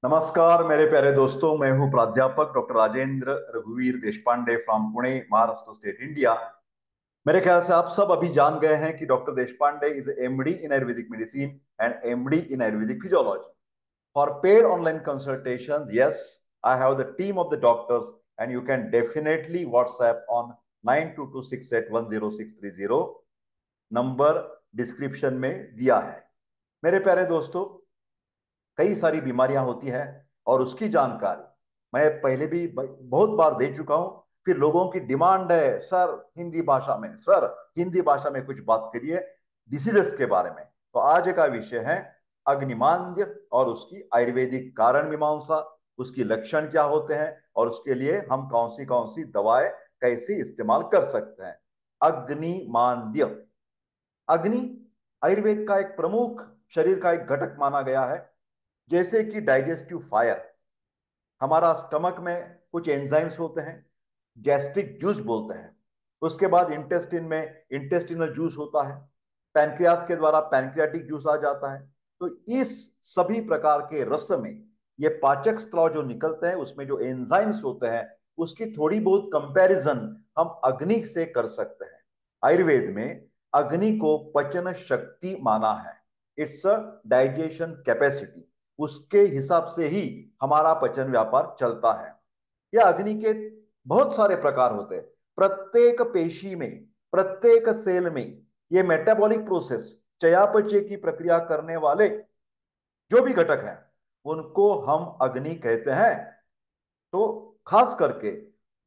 नमस्कार मेरे प्यारे दोस्तों। मैं हूं प्राध्यापक डॉक्टर राजेंद्र रघुवीर Deshpande from Pune, Maharashtra state, India. मेरे ख्याल से आप सब अभी जान गए हैं कि doctor Deshpande is MD in Ayurvedic medicine and MD in Ayurvedic physiology. For paid online consultations, yes, I have the team of the doctors, and you can definitely WhatsApp on 9226810630। Number description में दिया है। मेरे प्यारे दोस्तों, कई सारी बीमारियां होती है और उसकी जानकारी मैं पहले भी बहुत बार दे चुका हूं। फिर लोगों की डिमांड है, सर हिंदी भाषा में, सर हिंदी भाषा में कुछ बात करिए डिसीजेस के बारे में। तो आज का विषय है अग्निमांद्य और उसकी आयुर्वेदिक कारण मीमांसा, उसकी लक्षण क्या होते हैं और उसके लिए हम कौन सी दवाएं कैसे इस्तेमाल कर सकते हैं। अग्निमांद्य, अग्नि आयुर्वेद का एक प्रमुख शरीर का एक घटक माना गया है। जैसे कि डाइजेस्टिव फायर, हमारा स्टमक में कुछ एंजाइम्स होते हैं, गैस्ट्रिक जूस बोलते हैं। उसके बाद इंटेस्टिन में इंटेस्टिनल जूस होता है, पैनक्रियास के द्वारा पैनक्रियाटिक जूस आ जाता है। तो इस सभी प्रकार के रस में ये पाचक स्त्राव जो निकलते हैं उसमें जो एंजाइम्स होते हैं उसकी थोड़ी बहुत कंपैरिजन हम अग्नि से कर सकते हैं। आयुर्वेद में अग्नि को पचन शक्ति माना है। इट्स अ डाइजेशन कैपेसिटी, उसके हिसाब से ही हमारा पचन व्यापार चलता है। यह अग्नि के बहुत सारे प्रकार होते हैं। प्रत्येक पेशी में, प्रत्येक सेल में ये मेटाबॉलिक प्रोसेस, चयापचय की प्रक्रिया करने वाले जो भी घटक हैं उनको हम अग्नि कहते हैं। तो खास करके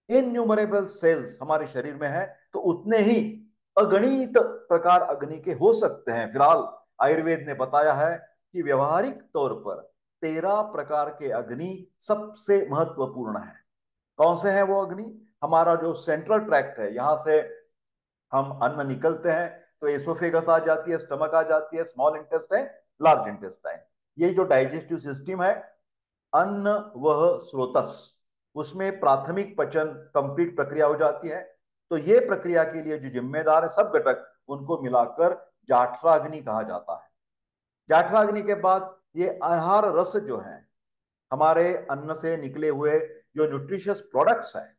इनन्यूमरेबल सेल्स हमारे शरीर में है, तो उतने ही अगणित प्रकार अग्नि के हो सकते हैं। फिलहाल आयुर्वेद ने बताया है कि व्यवहारिक तौर पर 13 प्रकार के अग्नि सबसे महत्वपूर्ण है। कौन से हैं वो अग्नि? हमारा जो सेंट्रल ट्रैक्ट है, यहां से हम अन्न निकलते हैं तो एसोफेगस आ जाती है, स्टमक आ जाती है, स्मॉल इंटेस्टाइन, लार्ज इंटेस्टाइन। ये जो डाइजेस्टिव सिस्टम है, अन्न वह स्रोतस, उसमें प्राथमिक पचन कंप्लीट प्रक्रिया हो जाती है। तो ये प्रक्रिया के लिए जो जिम्मेदार है सब घटक, उनको मिलाकर जाठराग्नि कहा जाता है। जाठराग्नि के बाद ये आहार रस जो है, हमारे अन्न से निकले हुए जो न्यूट्रिशियस प्रोडक्ट्स हैं,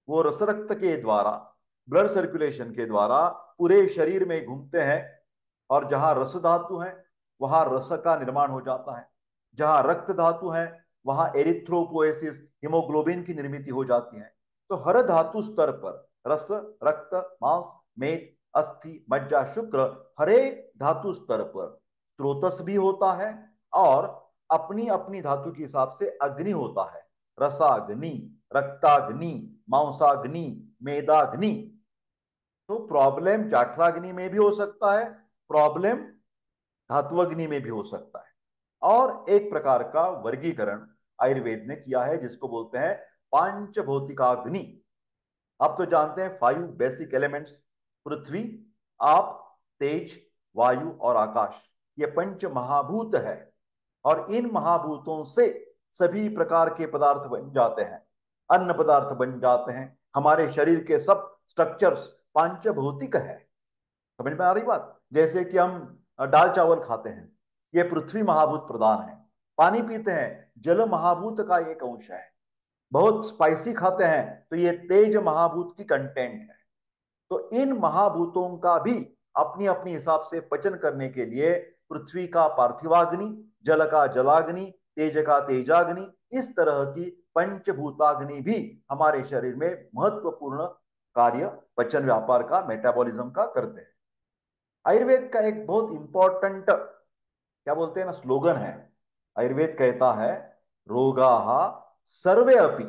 वो रस रक्त के द्वारा, ब्लड सर्कुलेशन के द्वारा पूरे शरीर में घूमते हैं। और जहां रस धातु है वहां रस का निर्माण हो जाता है। जहां रक्त धातु है वहां एरिथ्रोपोएसिस, हीमोग्लोबिन की निर्मित हो जाती है। तो हर धातु स्तर पर रस, रक्त, मांस, मेद, अस्थि, मज्जा, शुक्र, हर एक धातु स्तर पर स्रोतस भी होता है और अपनी अपनी धातु के हिसाब से अग्नि होता है। रसाग्नि, रक्ताग्नि, मांसाग्नि, मेदाग्नि। तो प्रॉब्लम जाठराग्नि में भी हो सकता है, प्रॉब्लम धात्वग्नि में भी हो सकता है। और एक प्रकार का वर्गीकरण आयुर्वेद ने किया है जिसको बोलते हैं पांचभौतिकाग्नि। आप तो जानते हैं 5 बेसिक एलिमेंट्स, पृथ्वी, आप, तेज, वायु और आकाश, ये पंच महाभूत है। और इन महाभूतों से सभी प्रकार के पदार्थ बन जाते हैं, अन्न पदार्थ बन जाते हैं। हमारे शरीर के सब स्ट्रक्चर्स पांचभौतिक है। समझ में आ रही बात? जैसे कि हम दाल चावल खाते हैं, ये पृथ्वी महाभूत प्रधान है। पानी पीते हैं, जल महाभूत का एक अंश है। बहुत स्पाइसी खाते हैं तो ये तेज महाभूत की कंटेंट है। तो इन महाभूतों का भी अपनी अपनी हिसाब से पचन करने के लिए पृथ्वी का पार्थिवाग्नि, जल का जलाग्नि, तेज का तेजाग्नि, इस तरह की पंचभूताग्नि भी हमारे शरीर में महत्वपूर्ण कार्य पचन व्यापार का, मेटाबॉलिज्म का करते हैं। आयुर्वेद का एक बहुत इंपॉर्टेंट, क्या बोलते हैं ना, स्लोगन है। आयुर्वेद कहता है रोगाः सर्वे अपि,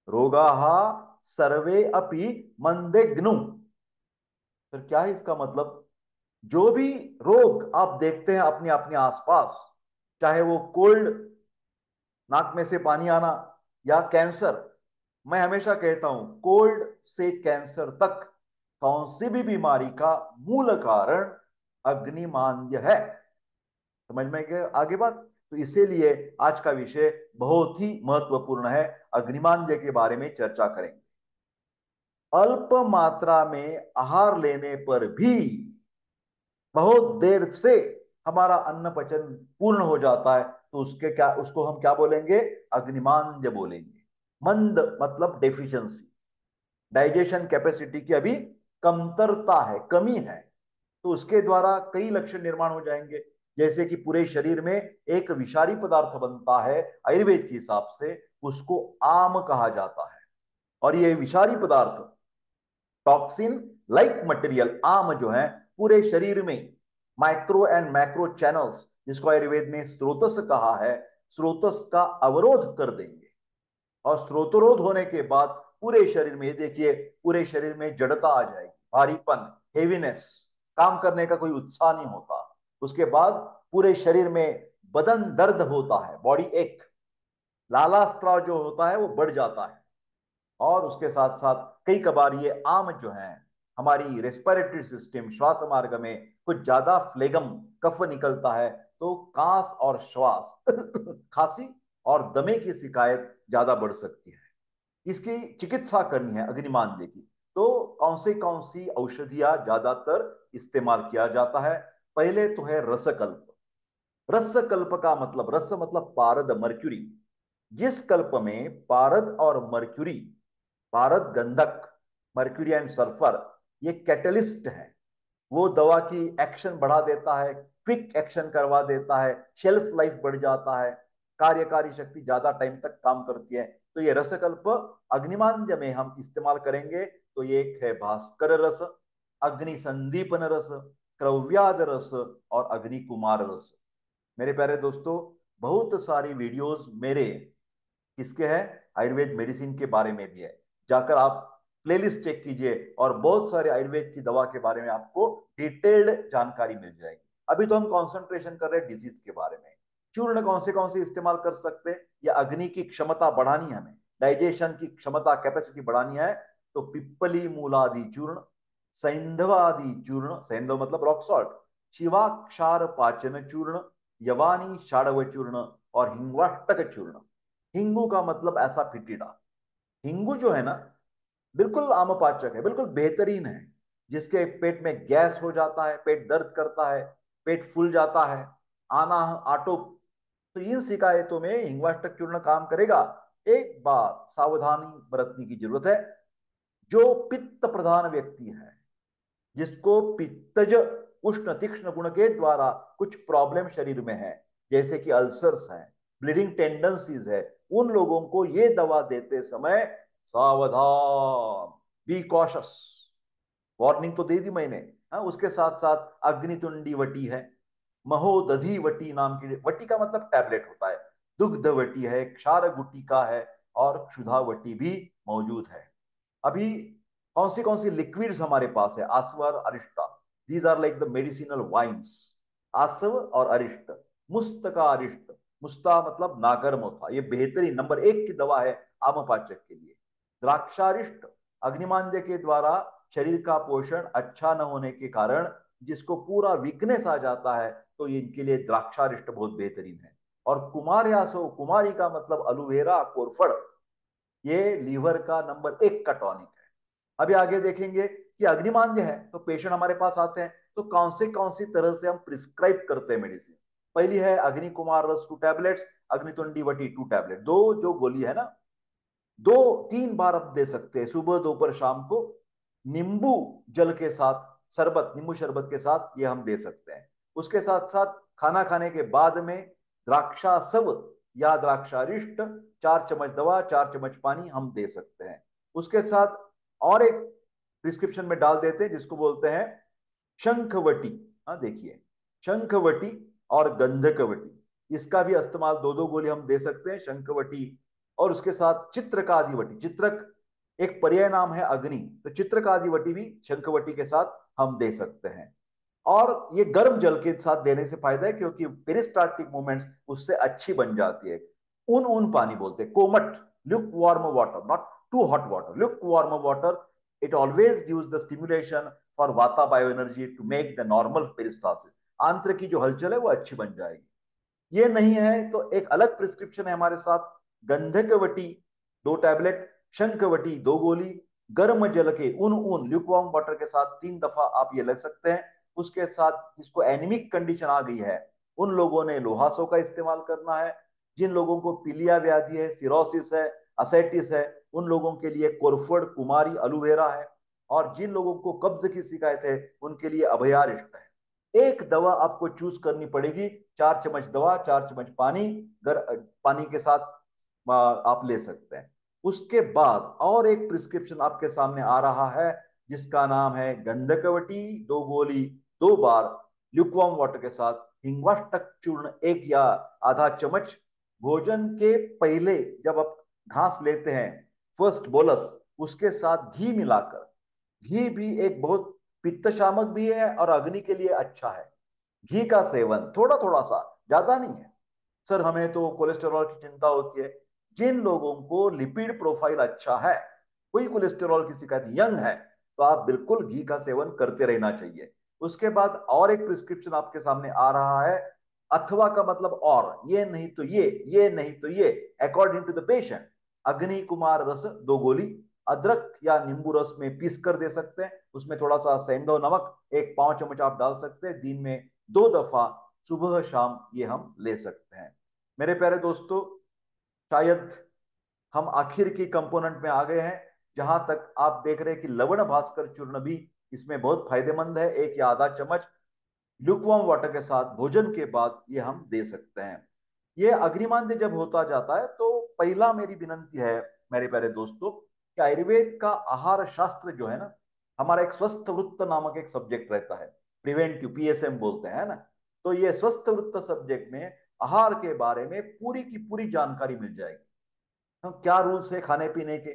रोगाः सर्वे अपि मंदेग्नु। फिर क्या है इसका मतलब? जो भी रोग आप देखते हैं अपने अपने आसपास, चाहे वो कोल्ड, नाक में से पानी आना, या कैंसर, मैं हमेशा कहता हूं कोल्ड से कैंसर तक कौन सी भी बीमारी का मूल कारण अग्निमांद्य है। समझ में गए आगे बात? तो इसीलिए आज का विषय बहुत ही महत्वपूर्ण है। अग्निमांद्य के बारे में चर्चा करेंगे। अल्प मात्रा में आहार लेने पर भी बहुत देर से हमारा अन्न पचन पूर्ण हो जाता है, तो उसके क्या, उसको हम क्या बोलेंगे? अग्निमांद्य बोलेंगे। मंद मतलब डेफिशिएंसी, डाइजेशन कैपेसिटी की अभी कमतरता है, कमी है। तो उसके द्वारा कई लक्षण निर्माण हो जाएंगे, जैसे कि पूरे शरीर में एक विषारी पदार्थ बनता है आयुर्वेद के हिसाब से, उसको आम कहा जाता है। और ये विषारी पदार्थ, टॉक्सिन लाइक मटेरियल, आम जो है पूरे शरीर में माइक्रो एंड मैक्रो चैनल्स, जिसको आयुर्वेद में स्रोतस कहा है, स्रोतस का अवरोध कर देंगे। और स्रोतरोध होने के बाद पूरे शरीर में, देखिए, पूरे शरीर में जड़ता आ जाएगी, भारीपन, हेवीनेस, काम करने का कोई उत्साह नहीं होता। उसके बाद पूरे शरीर में बदन दर्द होता है, बॉडी एक, लाला स्त्राव जो होता है वो बढ़ जाता है। और उसके साथ साथ कई कबार ये आम जो है हमारी रेस्पिरेटरी सिस्टम, श्वास मार्ग में कुछ ज्यादा फ्लेगम, कफ निकलता है, तो कांस और श्वास खांसी और दमे की शिकायत ज्यादा बढ़ सकती है। इसकी चिकित्सा करनी है अग्निमांद्य की, तो कौन सी औषधियां ज्यादातर इस्तेमाल किया जाता है? पहले तो है रसकल्प। रसकल्प का मतलब, रस मतलब पारद, मर्क्यूरी। जिस कल्प में पारद और मर्क्यूरी, पारद गंधक, मर्क्यूरी एंड सल्फर, ये कैटलिस्ट है, वो दवा की एक्शन बढ़ा देता है, क्विक एक्शन करवा देता है, शेल्फ लाइफ बढ़ जाता है, कार्यकारी शक्ति ज्यादा टाइम तक काम करती है। तो ये रसकल्प अग्निमांद्य में हम इस्तेमाल करेंगे। तो ये एक है भास्कर रस, अग्नि संदीपन रस, क्रव्याद रस और अग्नि कुमार रस। मेरे प्यारे दोस्तों, बहुत सारी वीडियोस मेरे किसके हैं? आयुर्वेद मेडिसिन के बारे में भी है। जाकर आप प्लेलिस्ट चेक कीजिए और बहुत सारे आयुर्वेद की दवा के बारे में आपको डिटेल्ड जानकारी मिल जाएगी। अभी तो हम कंसंट्रेशन कर रहे हैं डिजीज के बारे में। चूर्ण कौन से इस्तेमाल कर सकते हैं? या अग्नि की क्षमता बढ़ानी है, हमें डाइजेशन की क्षमता, कैपेसिटी बढ़ानी है, तो पिप्पली मूलादि चूर्ण, सैंधवादि चूर्ण, सैंधव मतलब रॉक सॉल्ट, शिवाक्षार पाचन चूर्ण, यवानी शाड़व चूर्ण और हिंगवाष्टक चूर्ण। हिंगू का मतलब ऐसा फिटिडा। हिंगू जो है ना, बिल्कुल आमपाचक है, बिल्कुल बेहतरीन है। जिसके पेट में गैस हो जाता है, पेट दर्द करता है, पेट फूल जाता है, आना आटो, तो इन शिकायतों में हिंगवाष्टक चूर्ण काम करेगा। एक बार सावधानी बरतने की जरूरत है। जो पित्त प्रधान व्यक्ति है, जिसको पित्तज उष्ण तीक्ष्ण गुण के द्वारा कुछ प्रॉब्लम शरीर में है, जैसे कि अल्सर्स हैं, ब्लीडिंग टेंडेंसीज है, उन लोगों को ये दवा देते समय सावधान, बी कॉशस, वार्निंग तो दे दी मैंने। हाँ, उसके साथ साथ अग्नितुंडी वटी है, महोदधी वटी नाम की, वटी का मतलब टैबलेट होता है, दुग्ध वटी है, क्षार गुटिका है और क्षुधा वटी भी मौजूद है। अभी कौन सी लिक्विड्स हमारे पास है? आस्व और अरिष्टा, these are like the medicinal wines. आस्व और अरिष्ट, मुस्त का अरिष्ट, मुस्ता मतलब नागर्म होता, ये बेहतरीन नंबर एक की दवा है आमपाचक के लिए। द्राक्षारिष्ट, अग्निमांद्य के द्वारा शरीर का पोषण अच्छा न होने के कारण जिसको पूरा वीकनेस आ जाता है, तो इनके लिए द्राक्षारिष्ट बहुत बेहतरीन है। और कुमार्यासो, कुमारी का मतलब अलोवेरा, कोरफड़, ये लीवर का नंबर एक का टॉनिक है। अभी आगे देखेंगे कि अग्निमांद्य है तो पेशेंट हमारे पास आते हैं, तो कौन सी तरह से हम प्रिस्क्राइब करते हैं मेडिसिन? पहली है अग्नि कुमार रस 2 टैबलेट्स, अग्नितुंडी वटी 2 टैबलेट, दो जो गोली है ना, 2-3 बार आप दे सकते हैं, सुबह दोपहर शाम को। नींबू जल के साथ, शरबत, नींबू शरबत के साथ ये हम दे सकते हैं। उसके साथ साथ खाना खाने के बाद में द्राक्षा सव या द्राक्षारिष्ट, 4 चम्मच दवा 4 चम्मच पानी हम दे सकते हैं। उसके साथ और एक प्रिस्क्रिप्शन में डाल देते हैं जिसको बोलते हैं शंखवटी। हाँ देखिए, शंखवटी और गंधकवटी, इसका भी इस्तेमाल 2-2 गोली हम दे सकते हैं, शंखवटी। और उसके साथ चित्रकादिवटी, चित्रक एक पर्याय नाम है अग्नि, तो चित्रकादिवटी भी शंखवटी के साथ हम दे सकते हैं। और ये गर्म जल के साथ देने से फायदा है, क्योंकि पेरिस्टाल्टिक मूवमेंट्स उससे अच्छी बन जाती है। उन उन पानी बोलते हैं, कोमट, lukewarm water, not too hot water, lukewarm water. It always gives the stimulation for vata bio energy to make the normal peristalsis, आंत्र की जो हलचल है वो अच्छी बन जाएगी। ये नहीं है तो एक अलग प्रिस्क्रिप्शन है हमारे साथ, गंधकवटी 2 टैबलेट, शंखवटी 2 गोली, गर्म जल के उन ल्यूकवार्म वाटर के साथ 3 दफा आप ये ले सकते हैं। उसके साथ जिसको एनीमिक कंडीशन आ गई है उन लोगों ने लोहासो का इस्तेमाल करना है। जिन लोगों को पीलिया व्याधि है, सिरोसिस है, असाइटिस है, उन लोगों के लिए कोरफड, कुमारी, एलोवेरा है। और जिन लोगों को कब्ज की शिकायत है उनके लिए अभयारिष्ट है। एक दवा आपको चूज करनी पड़ेगी, 4 चम्मच दवा, 4 चम्मच पानी, पानी के साथ आप ले सकते हैं। उसके बाद और एक प्रिस्क्रिप्शन आपके सामने आ रहा है जिसका नाम है गंधकवटी 2 गोली 2 बार ल्यूकवार्म वाटर के साथ, हिंगवाष्टक चूर्ण 1 या आधा चम्मच भोजन के पहले जब आप घास लेते हैं फर्स्ट बोलस, उसके साथ घी मिलाकर। घी भी एक बहुत पित्त शामक भी है और अग्नि के लिए अच्छा है। घी का सेवन थोड़ा थोड़ा सा, ज्यादा नहीं है। सर हमें तो कोलेस्टेरॉल की चिंता होती है। जिन लोगों को लिपिड प्रोफाइल अच्छा है, कोई कोलेस्टेरॉल की शिकायत यंग है, तो आप बिल्कुल घी का सेवन करते रहना चाहिए। उसके बाद और एक प्रिस्क्रिप्शन आपके सामने आ रहा है, अथवा का मतलब और, ये नहीं तो ये नहीं तो ये, अकॉर्डिंग टू द पेशेंट। अग्नि कुमार रस 2 गोली अदरक या नींबू रस में पीस कर दे सकते हैं, उसमें थोड़ा सा सेंधव नमक 1 पाव चम्मच आप डाल सकते हैं। दिन में 2 दफा सुबह शाम ये हम ले सकते हैं। मेरे प्यारे दोस्तों, शायद हम आखिर की कंपोनेंट में आ गए हैं, जहां तक आप देख रहे हैं कि लवण भास्कर चूर्ण भी इसमें बहुत फायदेमंद है। 1 या आधा चम्मच ल्यूकवार्म वाटर के साथ भोजन के बाद ये हम दे सकते हैं। ये अग्निमांद्य जब होता जाता है तो पहला मेरी विनंती है मेरे प्यारे दोस्तों कि आयुर्वेद का आहार शास्त्र जो है ना, हमारा एक स्वस्थ वृत्त नामक एक सब्जेक्ट रहता है, प्रिवेंटिव, पीएसएम बोलते हैं ना। तो ये स्वस्थ वृत्त सब्जेक्ट में आहार के बारे में पूरी की पूरी जानकारी मिल जाएगी। क्या रूल्स है खाने पीने के,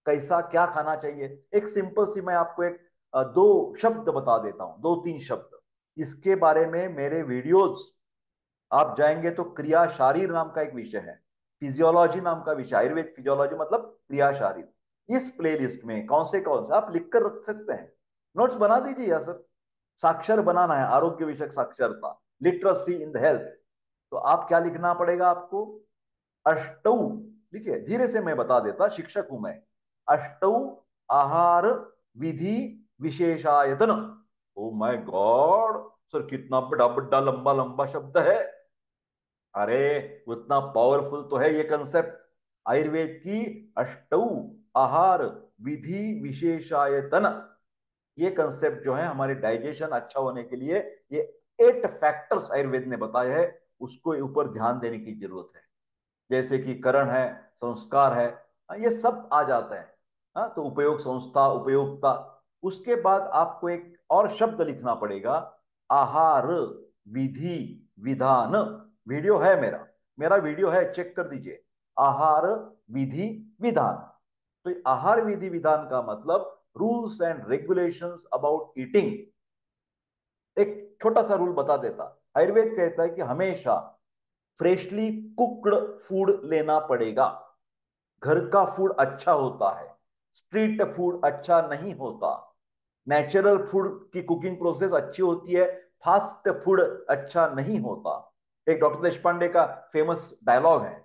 कैसा क्या खाना चाहिए। एक सिंपल सी मैं आपको एक 2 शब्द बता देता हूं, 2-3 शब्द। इसके बारे में मेरे वीडियोस आप जाएंगे तो क्रिया शारीर नाम का एक विषय है, फिजियोलॉजी नाम का विषय, आयुर्वेद फिजियोलॉजी मतलब क्रिया शारीर। इस प्लेलिस्ट में कौन से आप लिख कर रख सकते हैं, नोट्स बना दीजिए। या सर साक्षर बनाना है, आरोग्य विषयक साक्षरता, लिटरेसी इन द हेल्थ। तो आप क्या लिखना पड़ेगा आपको, अष्टौ, देखिए धीरे से मैं बता देता, शिक्षक हूं मैं। अष्टौ आहार विधि विशेषायतन। ओ माय गॉड सर, कितना बड़ा बड़ा लंबा लंबा शब्द है। अरे उतना पावरफुल तो है ये कंसेप्ट, आयुर्वेद की अष्टौ आहार विधि विशेषायतन। ये कंसेप्ट जो है हमारे डाइजेशन अच्छा होने के लिए, ये 8 फैक्टर्स आयुर्वेद ने बताए हैं, उसको ऊपर ध्यान देने की जरूरत है। जैसे कि करण है, संस्कार है, ये सब आ जाता है। हाँ, तो उपयोग, संस्था, उपयोगिता। उसके बाद आपको एक और शब्द लिखना पड़ेगा, आहार विधि विधान। वीडियो है मेरा, मेरा वीडियो है, चेक कर दीजिए। आहार विधि विधान। तो आहार विधि विधान का मतलब rules and regulations about eating. एक छोटा सा रूल बता देता, आयुर्वेद कहता है कि हमेशा फ्रेशली कुक्ड फूड लेना पड़ेगा। घर का फूड अच्छा होता है, स्ट्रीट फूड अच्छा नहीं होता। नेचुरल फूड की कुकिंग प्रोसेस अच्छी होती है, फास्ट फूड अच्छा नहीं होता। एक डॉक्टर देशपांडे का फेमस डायलॉग है,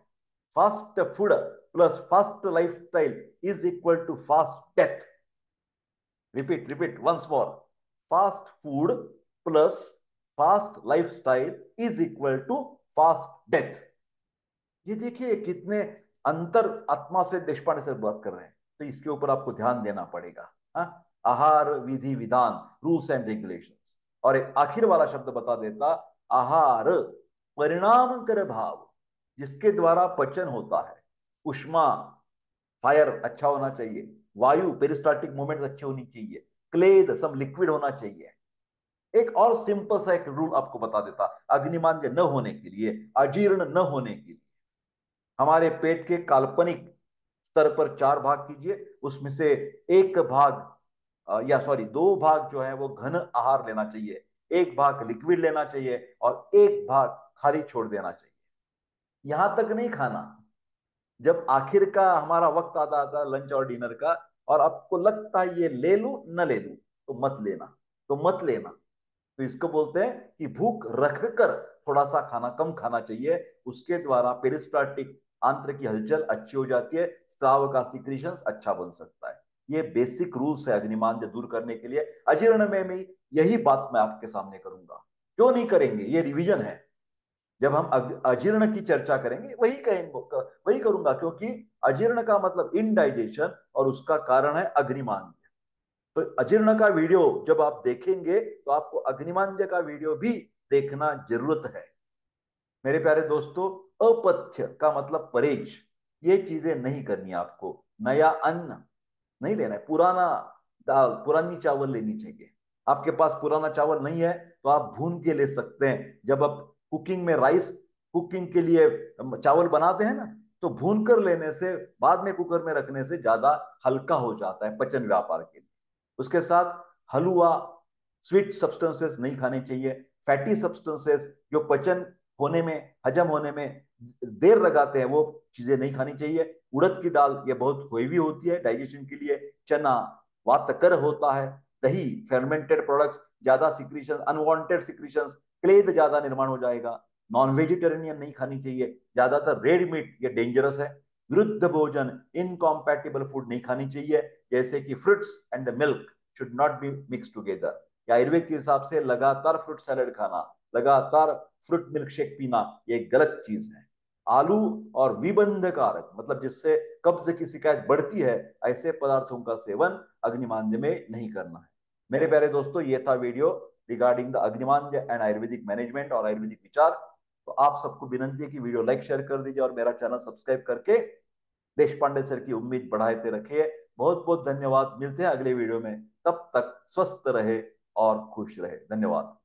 fast food plus fast lifestyle is equal to fast death. Repeat repeat once more, fast food plus fast lifestyle is equal to fast death. ये देखिए कितने अंतर आत्मा से देशपांडे से बात कर रहे हैं। तो इसके ऊपर आपको ध्यान देना पड़ेगा। हाँ? आहार विधि विधान, रूल्स एंड रेगुलेशंस। और एक आखिर वाला शब्द बता देता, आहार परिणाम कर भाव, जिसके द्वारा पचन होता है। उष्मा, फायर अच्छा होना चाहिए, वायु पेरिस्टाल्टिक मूवमेंट अच्छी होनी चाहिए, क्लेद सम लिक्विड होना चाहिए। एक और सिंपल सा एक रूल आपको बता देता, अग्निमांद्य न होने के लिए, अजीर्ण न होने के लिए, हमारे पेट के काल्पनिक स्तर पर 4 भाग कीजिए, उसमें से 1 भाग या सॉरी 2 भाग जो है वो घन आहार लेना चाहिए, 1 भाग लिक्विड लेना चाहिए और 1 भाग खाली छोड़ देना चाहिए। यहां तक नहीं खाना, जब आखिर का हमारा वक्त आता आता लंच और डिनर का, और आपको लगता है ये ले लूं न ले लूं, तो मत लेना, तो मत लेना। तो इसको बोलते हैं कि भूख रख कर थोड़ा सा खाना कम खाना चाहिए। उसके द्वारा पेरिस्टाल्टिक आंत्र की हलचल अच्छी हो जाती है, स्राव का सिक्रीशन अच्छा बन सकता है। ये बेसिक रूल्स है अग्निमांद्य दूर करने के लिए। अजीर्ण में भी यही बात मैं आपके सामने करूंगा। क्यों नहीं करेंगे, ये रिवीजन है। जब हम अजीर्ण की चर्चा करेंगे वही कहेंगे, वही करूंगा, क्योंकि अजीर्ण का मतलब इनडाइजेशन और उसका कारण है अग्निमांद्य। तो अजीर्ण का वीडियो जब आप देखेंगे तो आपको अग्निमांद्य का वीडियो भी देखना जरूरत है। मेरे प्यारे दोस्तों, अपथ्य का मतलब परहेज, ये चीजें नहीं करनी आपको। नया अन्न नहीं लेना है, पुराना दाल पुरानी चावल लेनी चाहिए। आपके पास पुराना चावल नहीं है तो आप भून के ले सकते हैं। जब आप कुकिंग में राइस कुकिंग के लिए चावल बनाते हैं ना, तो भून कर लेने से, बाद में कुकर में रखने से ज्यादा हल्का हो जाता है पचन व्यापार के लिए। उसके साथ हलवा, स्वीट सब्सटेंसेस नहीं खाने चाहिए। फैटी सब्सटेंसेस जो पचन होने में, हजम होने में देर लगाते हैं, वो चीजें नहीं खानी चाहिए। उड़द की दाल ये बहुत हेवी होती है डाइजेशन के लिए। चना वातकर होता है। दही, फेर्मेंटेड प्रोडक्ट्स, ज्यादा सिक्रीशन, अनवांटेड सिक्रीशन, क्लेद ज्यादा निर्माण हो जाएगा। नॉन वेजिटेरियन नहीं खानी चाहिए। ज्यादातर रेड मीट ये डेंजरस है। विरुद्ध भोजन, इनकॉम्पैटिबल फूड नहीं खानी चाहिए, जैसे कि fruits and the milk should not be mix together. या आयुर्वेद के हिसाब से लगातार फ्रूट सैलेड खाना, लगातार फ्रूट मिल्क शेक पीना, ये गलत चीज है। आलू और विबंध कारक, मतलब जिससे कब्ज की शिकायत बढ़ती है, ऐसे पदार्थों का सेवन अग्निमांद्य में नहीं करना है। मेरे प्यारे दोस्तों, ये था video regarding the agnimandya and Ayurvedic management और आयुर्वेदिक विचार। तो आप सबको विनंती है कि वीडियो लाइक शेयर कर दीजिए और मेरा चैनल सब्सक्राइब करके देश पांडे सर की उम्मीद बढ़ाते रखिए। बहुत बहुत धन्यवाद। मिलते हैं अगले वीडियो में। तब तक स्वस्थ रहे और खुश रहे। धन्यवाद।